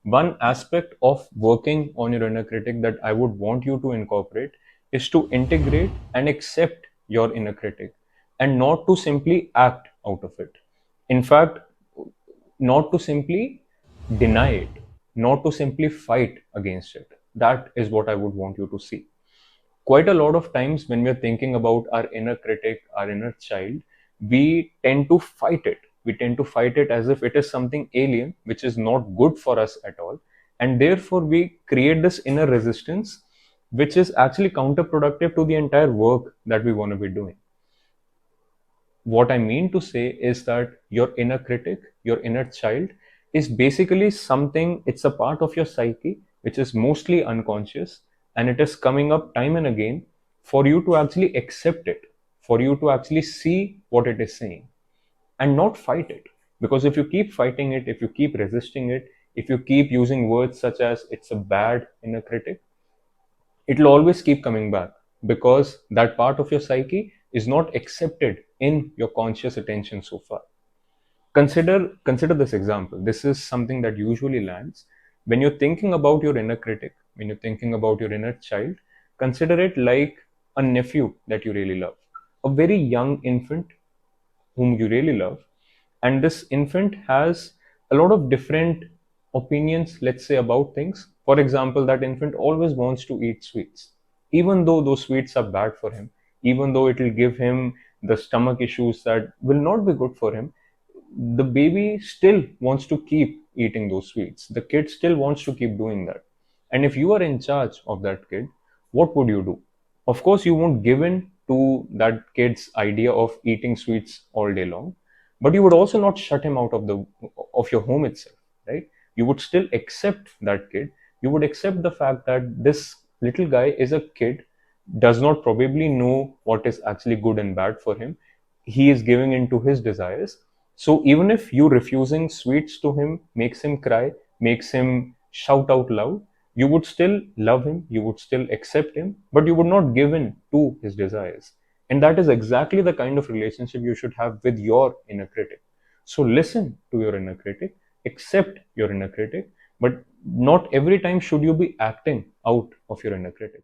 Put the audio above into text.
One aspect of working on your inner critic that I would want you to incorporate is to integrate and accept your inner critic and not to simply act out of it. In fact, not to simply deny it, not to simply fight against it. That is what I would want you to see. Quite a lot of times when we're thinking about our inner critic, our inner child, we tend to fight it. We tend to fight it as if it is something alien, which is not good for us at all. And therefore, we create this inner resistance, which is actually counterproductive to the entire work that we want to be doing. What I mean to say is that your inner critic, your inner child, is basically something, it's a part of your psyche which is mostly unconscious, and it is coming up time and again for you to actually accept it, for you to actually see what it is saying and not fight it. Because if you keep fighting it, if you keep resisting it, if you keep using words such as it's a bad inner critic, it'll always keep coming back because that part of your psyche is not accepted in your conscious attention so far. Consider this example. This is something that usually lands when you're thinking about your inner critic, when you're thinking about your inner child. Consider it like a nephew that you really love, a very young infant whom you really love. And this infant has a lot of different opinions, let's say, about things. For example, that infant always wants to eat sweets, even though those sweets are bad for him, even though it will give him the stomach issues that will not be good for him. The baby still wants to keep eating those sweets. The kid still wants to keep doing that. And if you are in charge of that kid, what would you do? Of course, you won't give in to that kid's idea of eating sweets all day long, but you would also not shut him out of your home itself, right? You would still accept that kid. You would accept the fact that this little guy is a kid, does not probably know what is actually good and bad for him. He is giving in to his desires. So even if you refusing sweets to him makes him cry, makes him shout out loud, you would still love him, you would still accept him, but you would not give in to his desires. And that is exactly the kind of relationship you should have with your inner critic. So listen to your inner critic, accept your inner critic, but not every time should you be acting out of your inner critic.